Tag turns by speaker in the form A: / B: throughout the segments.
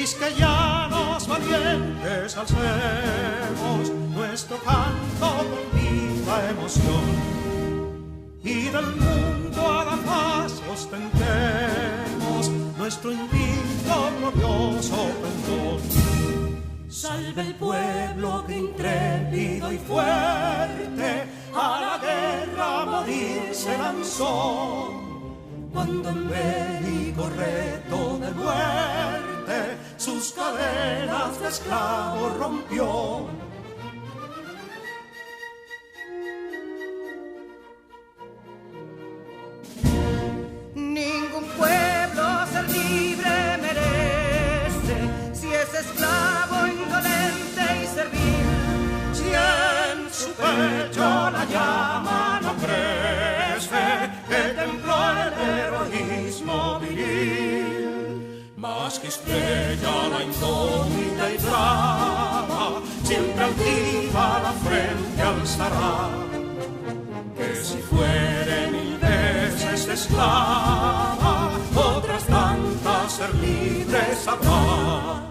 A: quisqueyanos valientes alcemos nuestro canto con viva emoción, y del mundo a la paz ostentemos nuestro invicto glorioso pendón. Salve el pueblo que intrépido y fuerte a la guerra a morir se lanzó, cuando en bélico reto de muerte sus cadenas de esclavos rompió.
B: Ningún pueblo ser libre merece si es esclavo, indolente y servil.
A: Si en su pecho la llama no crece, que templó el heroísmo viril, más que estrella la indómita y brava, siempre altiva la frente alzará, que si fuere mil veces esclava, otras tantas ser libres habrá.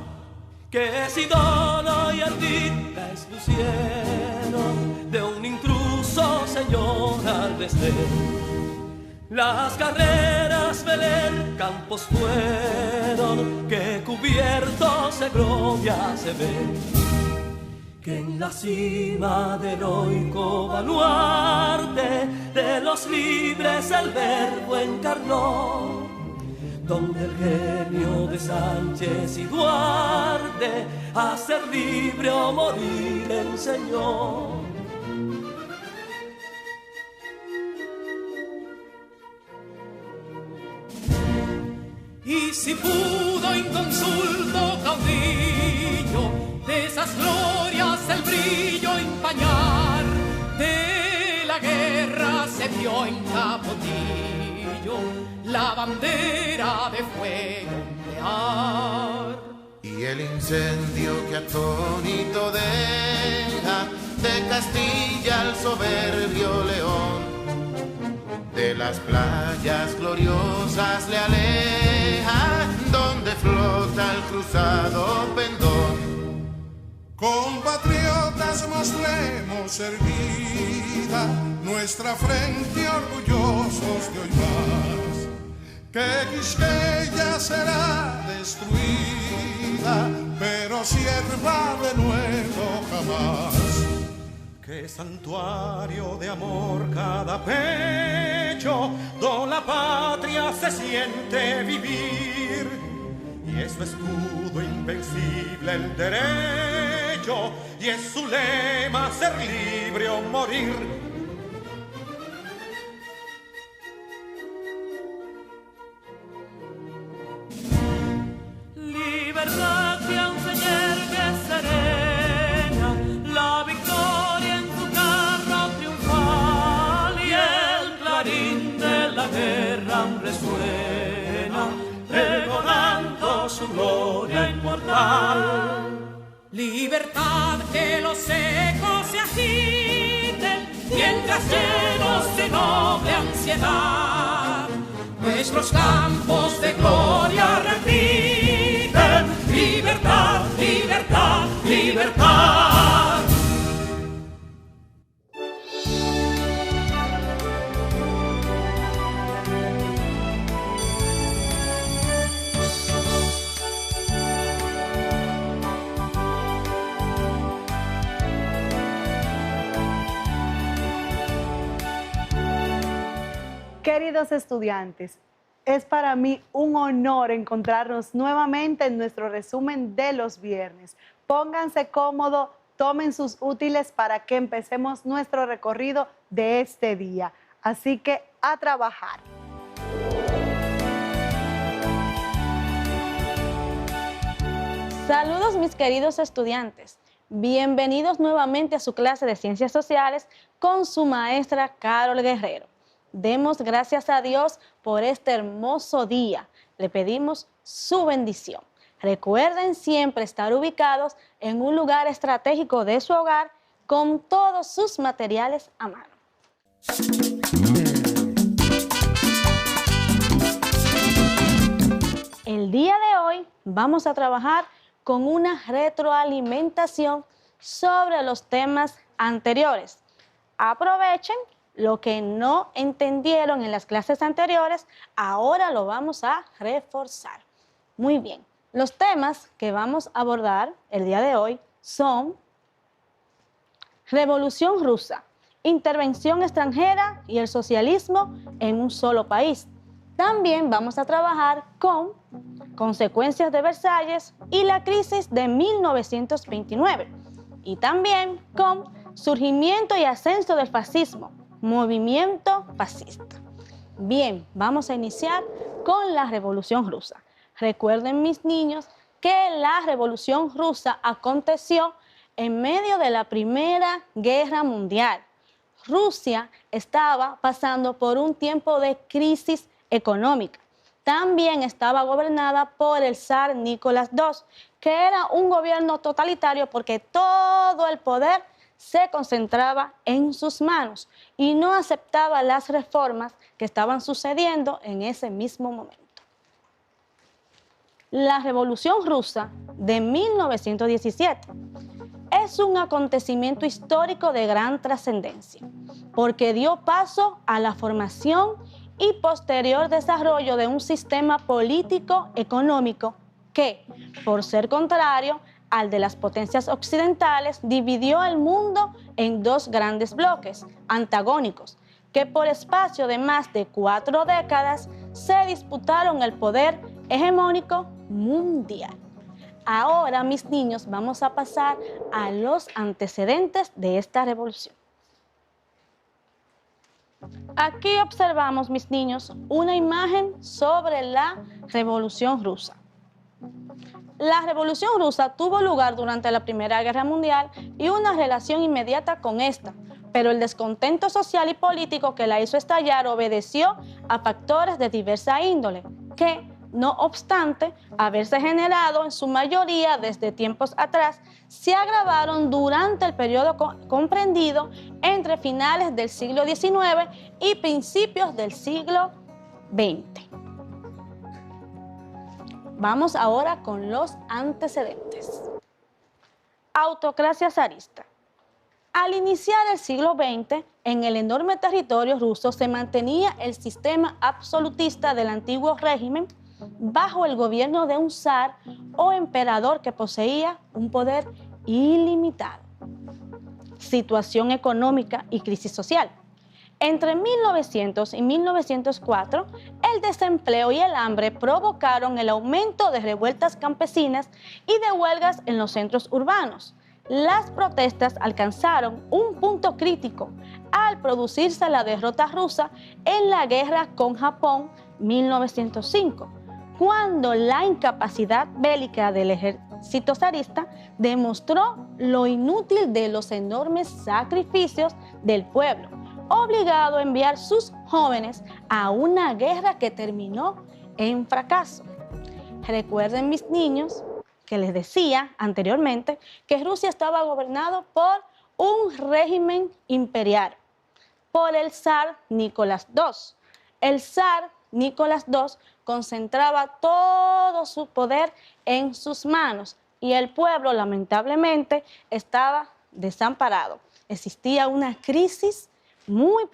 C: Que si dolo y ardida es luciero de un intruso señor al desdén, las carreras Belén campos fueron que cubiertos de gloria se ven, que en la cima del heroico baluarte de los libres el verbo encarnó, donde el genio de Sánchez y Duarte a ser libre o morir enseñó.
D: Y si pudo inconsulto caudillo de esas glorias el brillo empañar, de la guerra se vio en Capotillo la bandera de fuego ondear.
E: Y el incendio que atónito deja de Castilla al soberbio león, de las playas gloriosas le aleja, donde flota el cruzado pendón.
F: Compatriotas, mostremos erguida nuestra frente orgullosos de hoy más, que Quisqueya será destruida, pero sierva de nuevo jamás.
A: Que santuario de amor cada pecho, donde la patria se siente vivir, y es su escudo invencible el derecho, y es su lema ser libre o morir.
C: Libertad que aún se yergue serena, la victoria en su carro triunfal, y el clarín de la guerra resuena, pregonando su gloria inmortal.
D: Libertad, que los ecos se agiten mientras llenos de noble ansiedad nuestros campos de gloria repiten: libertad, libertad, libertad.
G: Queridos estudiantes, es para mí un honor encontrarnos nuevamente en nuestro resumen de los viernes. Pónganse cómodos, tomen sus útiles para que empecemos nuestro recorrido de este día. Así que a trabajar.
H: Saludos mis queridos estudiantes. Bienvenidos nuevamente a su clase de Ciencias Sociales con su maestra Carol Guerrero. Demos gracias a Dios por este hermoso día. Le pedimos su bendición. Recuerden siempre estar ubicados en un lugar estratégico de su hogar con todos sus materiales a mano. El día de hoy vamos a trabajar con una retroalimentación sobre los temas anteriores. Aprovechen lo que no entendieron en las clases anteriores, ahora lo vamos a reforzar. Muy bien, los temas que vamos a abordar el día de hoy son Revolución Rusa, intervención extranjera y el socialismo en un solo país. También vamos a trabajar con consecuencias de Versalles y la crisis de 1929. Y también con surgimiento y ascenso del fascismo, movimiento fascista. Bien, vamos a iniciar con la Revolución Rusa. Recuerden, mis niños, que la Revolución Rusa aconteció en medio de la Primera Guerra Mundial. Rusia estaba pasando por un tiempo de crisis económica. También estaba gobernada por el zar Nicolás II, que era un gobierno totalitario porque todo el poder se concentraba en sus manos y no aceptaba las reformas que estaban sucediendo en ese mismo momento. La Revolución Rusa de 1917 es un acontecimiento histórico de gran trascendencia, porque dio paso a la formación y posterior desarrollo de un sistema político-económico que, por ser contrario al de las potencias occidentales, dividió el mundo en dos grandes bloques antagónicos, que por espacio de más de 4 décadas se disputaron el poder hegemónico mundial. Ahora, mis niños, vamos a pasar a los antecedentes de esta revolución. Aquí observamos, mis niños, una imagen sobre la Revolución Rusa. La Revolución Rusa tuvo lugar durante la Primera Guerra Mundial y una relación inmediata con esta, pero el descontento social y político que la hizo estallar obedeció a factores de diversa índole, que, no obstante haberse generado en su mayoría desde tiempos atrás, se agravaron durante el periodo comprendido entre finales del siglo XIX y principios del siglo XX. Vamos ahora con los antecedentes. Autocracia zarista. Al iniciar el siglo XX, en el enorme territorio ruso se mantenía el sistema absolutista del antiguo régimen bajo el gobierno de un zar o emperador que poseía un poder ilimitado. Situación económica y crisis social. Entre 1900 y 1904, el desempleo y el hambre provocaron el aumento de revueltas campesinas y de huelgas en los centros urbanos. Las protestas alcanzaron un punto crítico al producirse la derrota rusa en la guerra con Japón 1905, cuando la incapacidad bélica del ejército zarista demostró lo inútil de los enormes sacrificios del pueblo, obligado a enviar sus jóvenes a una guerra que terminó en fracaso. Recuerden, mis niños, que les decía anteriormente que Rusia estaba gobernado por un régimen imperial, por el zar Nicolás II. El zar Nicolás II concentraba todo su poder en sus manos y el pueblo, lamentablemente, estaba desamparado. Existía una crisis muy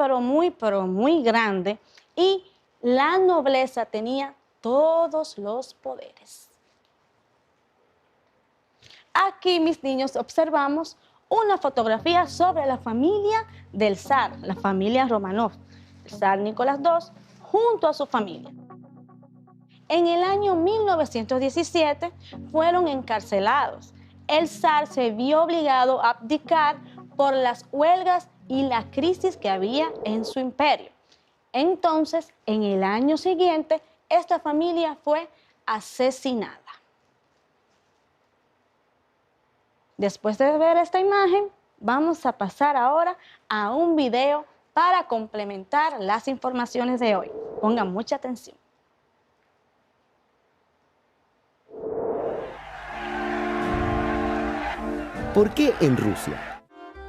H: grande y la nobleza tenía todos los poderes. Aquí, mis niños, observamos una fotografía sobre la familia del zar, la familia Romanov, el zar Nicolás II, junto a su familia. En el año 1917 fueron encarcelados. El zar se vio obligado a abdicar por las huelgas y la crisis que había en su imperio. Entonces, en el año siguiente, esta familia fue asesinada. Después de ver esta imagen, vamos a pasar ahora a un video para complementar las informaciones de hoy. Pongan mucha atención.
I: ¿Por qué en Rusia?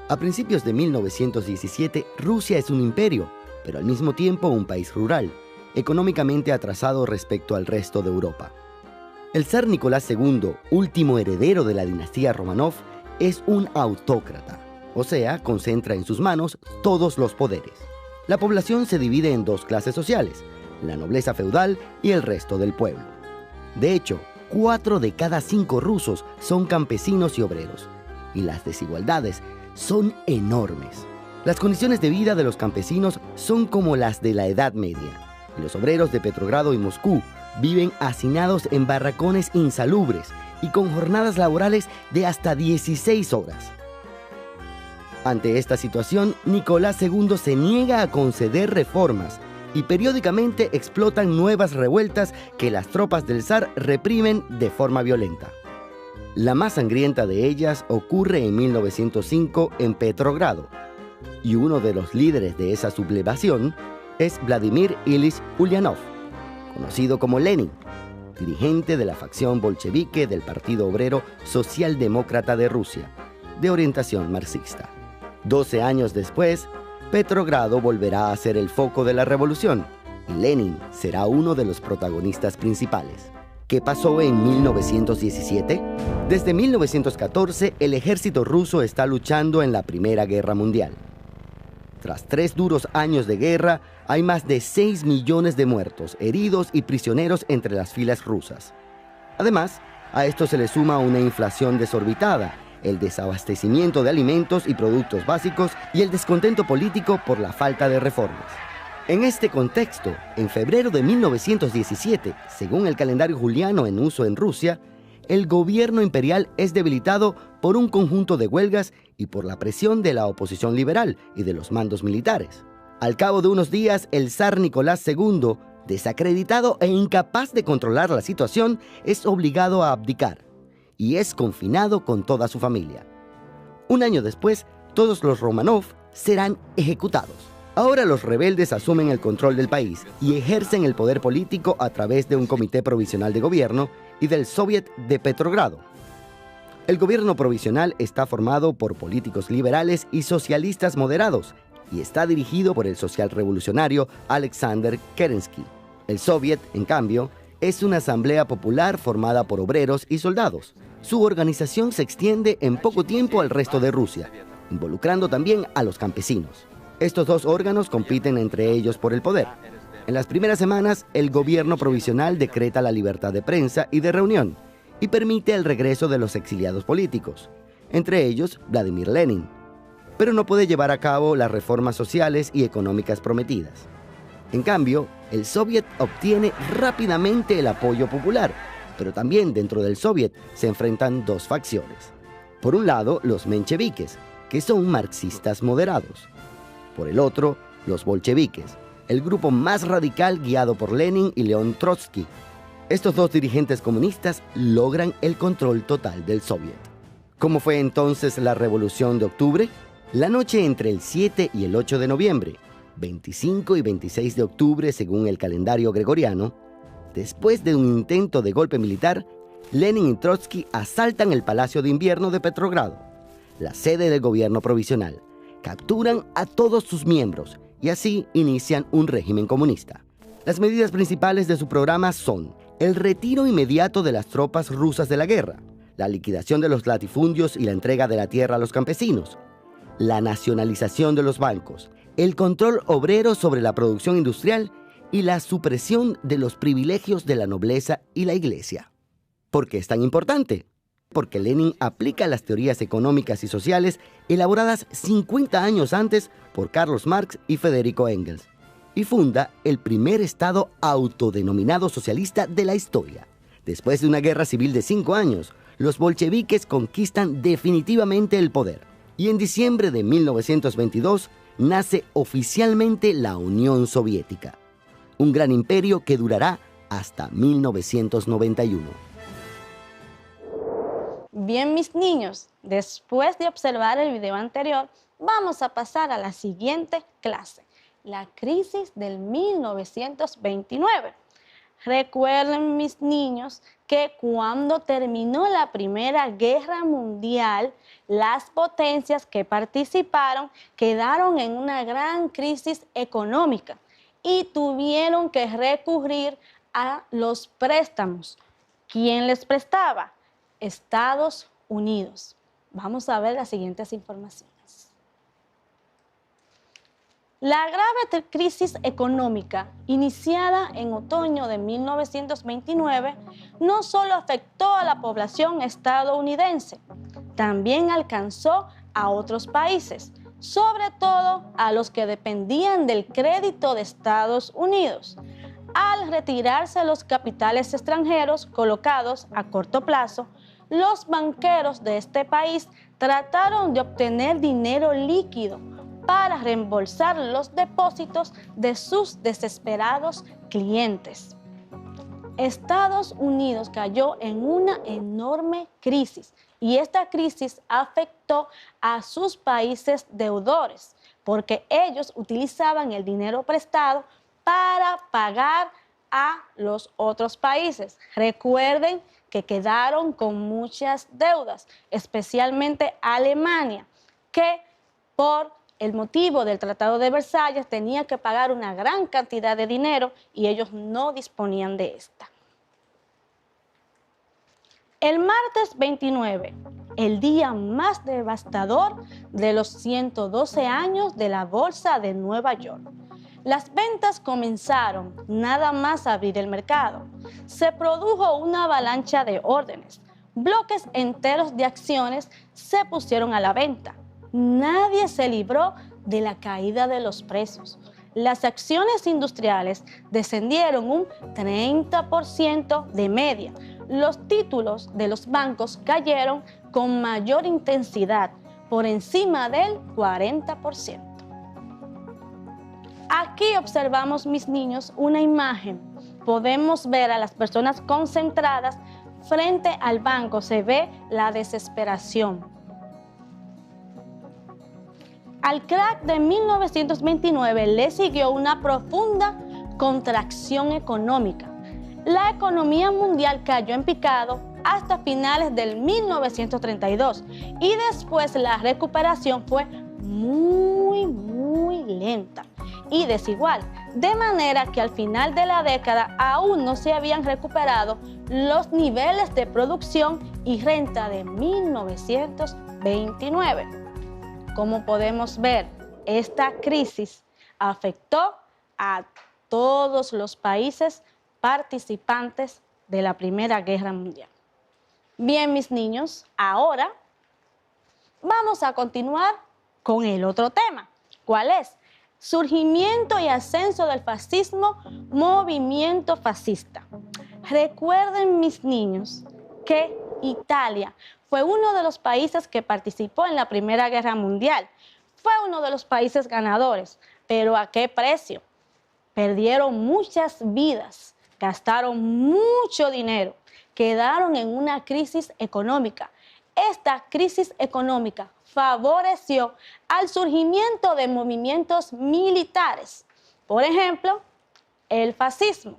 I: A principios de 1917, Rusia es un imperio, pero al mismo tiempo un país rural, económicamente atrasado respecto al resto de Europa. El zar Nicolás II, último heredero de la dinastía Romanov, es un autócrata, o sea, concentra en sus manos todos los poderes. La población se divide en dos clases sociales, la nobleza feudal y el resto del pueblo. De hecho, 4 de cada 5 rusos son campesinos y obreros, y las desigualdades son enormes. Las condiciones de vida de los campesinos son como las de la Edad Media, y los obreros de Petrogrado y Moscú viven hacinados en barracones insalubres y con jornadas laborales de hasta 16 horas. Ante esta situación, Nicolás II se niega a conceder reformas y periódicamente explotan nuevas revueltas que las tropas del zar reprimen de forma violenta. La más sangrienta de ellas ocurre en 1905 en Petrogrado, y uno de los líderes de esa sublevación es Vladimir Ilich Ulyanov, conocido como Lenin, dirigente de la facción bolchevique del Partido Obrero Socialdemócrata de Rusia, de orientación marxista. 12 años después, Petrogrado volverá a ser el foco de la revolución y Lenin será uno de los protagonistas principales. ¿Qué pasó en 1917? Desde 1914, el ejército ruso está luchando en la Primera Guerra Mundial. Tras 3 duros años de guerra, hay más de 6 millones de muertos, heridos y prisioneros entre las filas rusas. Además, a esto se le suma una inflación desorbitada, el desabastecimiento de alimentos y productos básicos y el descontento político por la falta de reformas. En este contexto, en febrero de 1917, según el calendario juliano en uso en Rusia, el gobierno imperial es debilitado por un conjunto de huelgas y por la presión de la oposición liberal y de los mandos militares. Al cabo de unos días, el zar Nicolás II, desacreditado e incapaz de controlar la situación, es obligado a abdicar y es confinado con toda su familia. Un año después, todos los Romanov serán ejecutados. Ahora los rebeldes asumen el control del país y ejercen el poder político a través de un comité provisional de gobierno y del Soviet de Petrogrado. El gobierno provisional está formado por políticos liberales y socialistas moderados y está dirigido por el socialrevolucionario Alexander Kerensky. El Soviet, en cambio, es una asamblea popular formada por obreros y soldados. Su organización se extiende en poco tiempo al resto de Rusia, involucrando también a los campesinos. Estos dos órganos compiten entre ellos por el poder. En las primeras semanas, el gobierno provisional decreta la libertad de prensa y de reunión y permite el regreso de los exiliados políticos, entre ellos Vladimir Lenin, pero no puede llevar a cabo las reformas sociales y económicas prometidas. En cambio, el Soviet obtiene rápidamente el apoyo popular, pero también dentro del Soviet se enfrentan dos facciones. Por un lado, los mencheviques, que son marxistas moderados. Por el otro, los bolcheviques, el grupo más radical guiado por Lenin y León Trotsky. Estos dos dirigentes comunistas logran el control total del Soviet. ¿Cómo fue entonces la Revolución de Octubre? La noche entre el 7 y el 8 de noviembre, 25 y 26 de octubre según el calendario gregoriano, después de un intento de golpe militar, Lenin y Trotsky asaltan el Palacio de Invierno de Petrogrado, la sede del gobierno provisional, capturan a todos sus miembros y así inician un régimen comunista. Las medidas principales de su programa son el retiro inmediato de las tropas rusas de la guerra, la liquidación de los latifundios y la entrega de la tierra a los campesinos, la nacionalización de los bancos, el control obrero sobre la producción industrial y la supresión de los privilegios de la nobleza y la iglesia. ¿Por qué es tan importante? Porque Lenin aplica las teorías económicas y sociales elaboradas 50 años antes por Carlos Marx y Federico Engels, y funda el primer Estado autodenominado socialista de la historia. Después de una guerra civil de 5 años, los bolcheviques conquistan definitivamente el poder, y en diciembre de 1922 nace oficialmente la Unión Soviética, un gran imperio que durará hasta 1991.
H: Bien, mis niños, después de observar el video anterior, vamos a pasar a la siguiente clase, la crisis del 1929. Recuerden, mis niños, que cuando terminó la Primera Guerra Mundial, las potencias que participaron quedaron en una gran crisis económica y tuvieron que recurrir a los préstamos. ¿Quién les prestaba? Estados Unidos. Vamos a ver las siguientes informaciones. La grave crisis económica iniciada en otoño de 1929 no solo afectó a la población estadounidense, también alcanzó a otros países, sobre todo a los que dependían del crédito de Estados Unidos. Al retirarse los capitales extranjeros colocados a corto plazo, los banqueros de este país trataron de obtener dinero líquido para reembolsar los depósitos de sus desesperados clientes. Estados Unidos cayó en una enorme crisis y esta crisis afectó a sus países deudores porque ellos utilizaban el dinero prestado para pagar a los otros países. Recuerden que quedaron con muchas deudas, especialmente Alemania, que por el motivo del Tratado de Versalles tenía que pagar una gran cantidad de dinero y ellos no disponían de esta. El martes 29, el día más devastador de los 112 años de la Bolsa de Nueva York. Las ventas comenzaron nada más abrir el mercado. Se produjo una avalancha de órdenes. Bloques enteros de acciones se pusieron a la venta. Nadie se libró de la caída de los precios. Las acciones industriales descendieron un 30% de media. Los títulos de los bancos cayeron con mayor intensidad, por encima del 40%. Aquí observamos, mis niños, una imagen. Podemos ver a las personas concentradas frente al banco. Se ve la desesperación. Al crack de 1929 le siguió una profunda contracción económica. La economía mundial cayó en picado hasta finales del 1932 y después la recuperación fue muy lenta y desigual, de manera que al final de la década aún no se habían recuperado los niveles de producción y renta de 1929. Como podemos ver, esta crisis afectó a todos los países participantes de la Primera Guerra Mundial. Bien, mis niños, ahora vamos a continuar con el otro tema. ¿Cuál es? Surgimiento y ascenso del fascismo, movimiento fascista. Recuerden, mis niños, que Italia fue uno de los países que participó en la Primera Guerra Mundial. Fue uno de los países ganadores, pero ¿a qué precio? Perdieron muchas vidas, gastaron mucho dinero, quedaron en una crisis económica. Esta crisis económica favoreció al surgimiento de movimientos militares. Por ejemplo, el fascismo.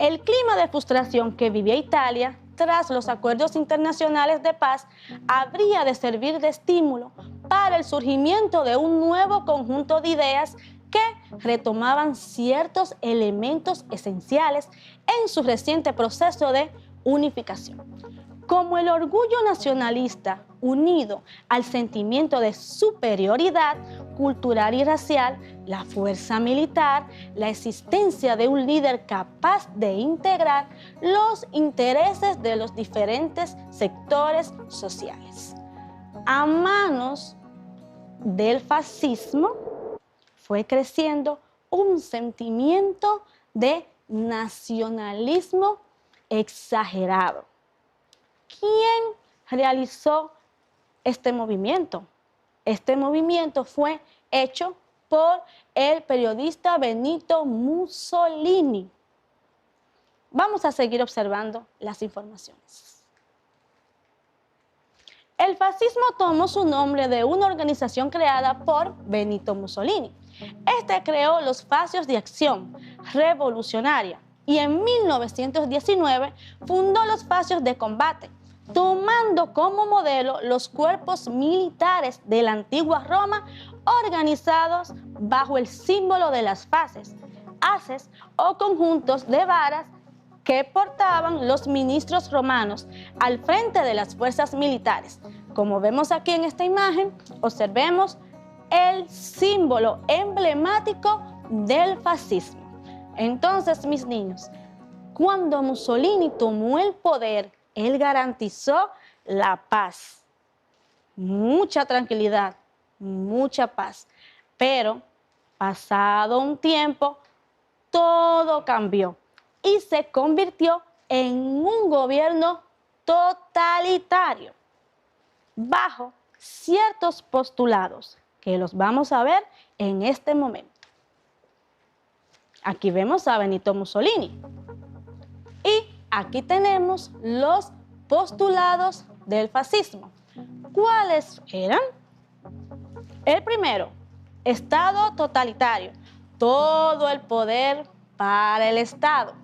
H: El clima de frustración que vivía Italia tras los acuerdos internacionales de paz habría de servir de estímulo para el surgimiento de un nuevo conjunto de ideas que retomaban ciertos elementos esenciales en su reciente proceso de unificación, como el orgullo nacionalista unido al sentimiento de superioridad cultural y racial, la fuerza militar, la existencia de un líder capaz de integrar los intereses de los diferentes sectores sociales. A manos del fascismo fue creciendo un sentimiento de nacionalismo exagerado. ¿Quién realizó este movimiento? Este movimiento fue hecho por el periodista Benito Mussolini. Vamos a seguir observando las informaciones. El fascismo tomó su nombre de una organización creada por Benito Mussolini. Este creó los Fascios de Acción Revolucionaria y en 1919 fundó los Fascios de Combate, tomando como modelo los cuerpos militares de la antigua Roma organizados bajo el símbolo de las fases, haces o conjuntos de varas que portaban los ministros romanos al frente de las fuerzas militares. Como vemos aquí en esta imagen, observemos el símbolo emblemático del fascismo. Entonces, mis niños, cuando Mussolini tomó el poder, él garantizó la paz, mucha tranquilidad, mucha paz. Pero, pasado un tiempo, todo cambió y se convirtió en un gobierno totalitario, bajo ciertos postulados, que los vamos a ver en este momento. Aquí vemos a Benito Mussolini. Y aquí tenemos los postulados del fascismo. ¿Cuáles eran? El primero, Estado totalitario. Todo el poder para el Estado.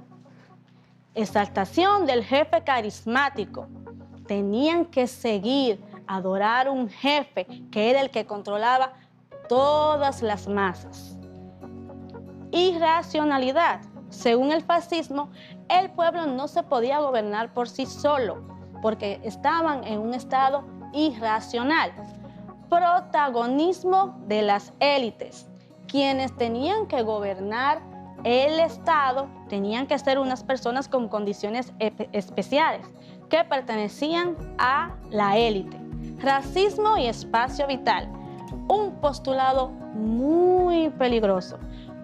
H: Exaltación del jefe carismático. Tenían que seguir, adorar un jefe que era el que controlaba todas las masas. Irracionalidad. Según el fascismo, el pueblo no se podía gobernar por sí solo, porque estaban en un estado irracional. Protagonismo de las élites. Quienes tenían que gobernar el Estado tenían que ser unas personas con condiciones especiales que pertenecían a la élite. Racismo y espacio vital. Un postulado muy peligroso,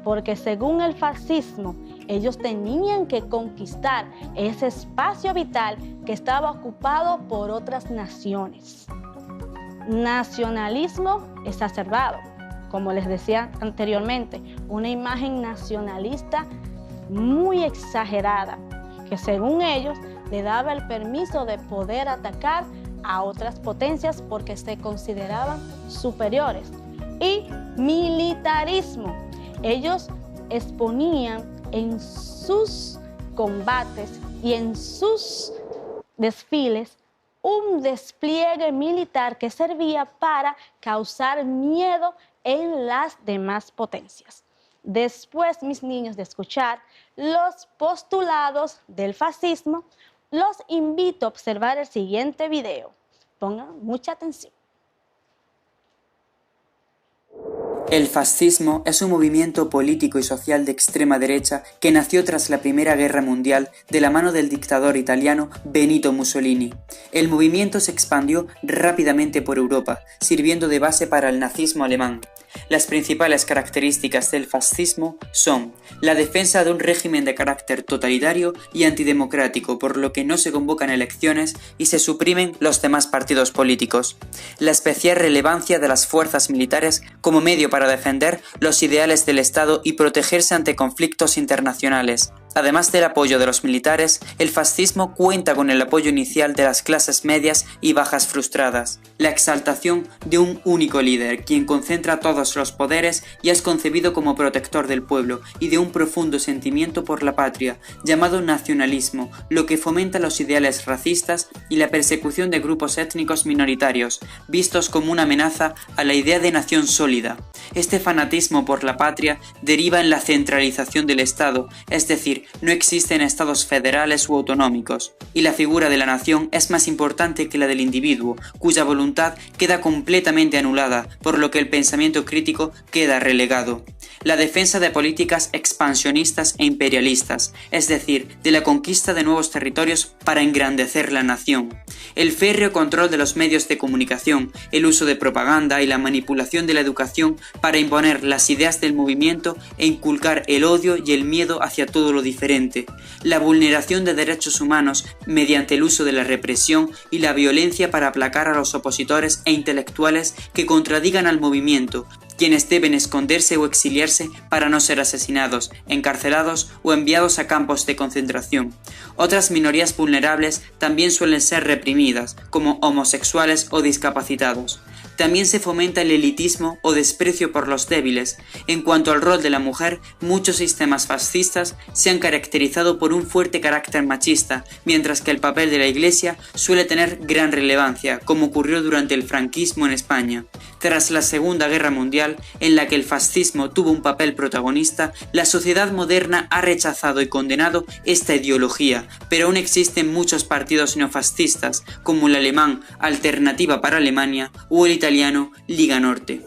H: porque según el fascismo, ellos tenían que conquistar ese espacio vital que estaba ocupado por otras naciones. Nacionalismo exacerbado, como les decía anteriormente, una imagen nacionalista muy exagerada, que según ellos le daba el permiso de poder atacar a otras potencias porque se consideraban superiores. Y militarismo. Ellos exponían en sus combates y en sus desfiles un despliegue militar que servía para causar miedo en las demás potencias. Después, mis niños, de escuchar los postulados del fascismo, los invito a observar el siguiente video. Pongan mucha atención.
J: El fascismo es un movimiento político y social de extrema derecha que nació tras la Primera Guerra Mundial de la mano del dictador italiano Benito Mussolini. El movimiento se expandió rápidamente por Europa, sirviendo de base para el nazismo alemán. Las principales características del fascismo son la defensa de un régimen de carácter totalitario y antidemocrático, por lo que no se convocan elecciones y se suprimen los demás partidos políticos. La especial relevancia de las fuerzas militares como medio para defender los ideales del Estado y protegerse ante conflictos internacionales. Además del apoyo de los militares, el fascismo cuenta con el apoyo inicial de las clases medias y bajas frustradas. La exaltación de un único líder, quien concentra todos los poderes y es concebido como protector del pueblo, y de un profundo sentimiento por la patria, llamado nacionalismo, lo que fomenta los ideales racistas y la persecución de grupos étnicos minoritarios, vistos como una amenaza a la idea de nación sólida. Este fanatismo por la patria deriva en la centralización del Estado, es decir, no existen estados federales u autonómicos, y la figura de la nación es más importante que la del individuo, cuya voluntad queda completamente anulada, por lo que el pensamiento crítico queda relegado. La defensa de políticas expansionistas e imperialistas, es decir, de la conquista de nuevos territorios para engrandecer la nación. El férreo control de los medios de comunicación, el uso de propaganda y la manipulación de la educación para imponer las ideas del movimiento e inculcar el odio y el miedo hacia todo lo diferente. La vulneración de derechos humanos mediante el uso de la represión y la violencia para aplacar a los opositores e intelectuales que contradigan al movimiento, quienes deben esconderse o exiliarse para no ser asesinados, encarcelados o enviados a campos de concentración. Otras minorías vulnerables también suelen ser reprimidas, como homosexuales o discapacitados. También se fomenta el elitismo o desprecio por los débiles. En cuanto al rol de la mujer, muchos sistemas fascistas se han caracterizado por un fuerte carácter machista, mientras que el papel de la Iglesia suele tener gran relevancia, como ocurrió durante el franquismo en España. Tras la Segunda Guerra Mundial, en la que el fascismo tuvo un papel protagonista, la sociedad moderna ha rechazado y condenado esta ideología, pero aún existen muchos partidos neofascistas, como el alemán Alternativa para Alemania o el italiano Liga Norte.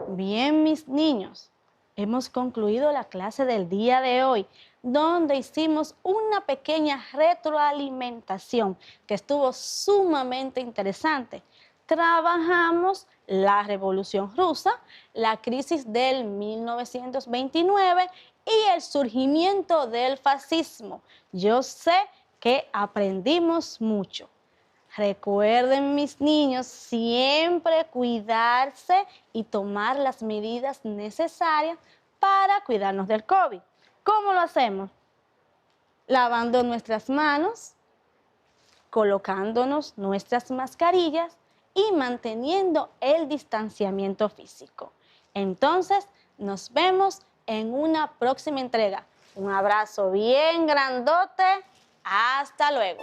H: Bien, mis niños, hemos concluido la clase del día de hoy, donde hicimos una pequeña retroalimentación que estuvo sumamente interesante. Trabajamos la Revolución Rusa, la crisis del 1929 y el surgimiento del fascismo. Yo sé que aprendimos mucho. Recuerden, mis niños, siempre cuidarse y tomar las medidas necesarias para cuidarnos del COVID. ¿Cómo lo hacemos? Lavando nuestras manos, colocándonos nuestras mascarillas y manteniendo el distanciamiento físico. Entonces, nos vemos en una próxima entrega. Un abrazo bien grandote. Hasta luego.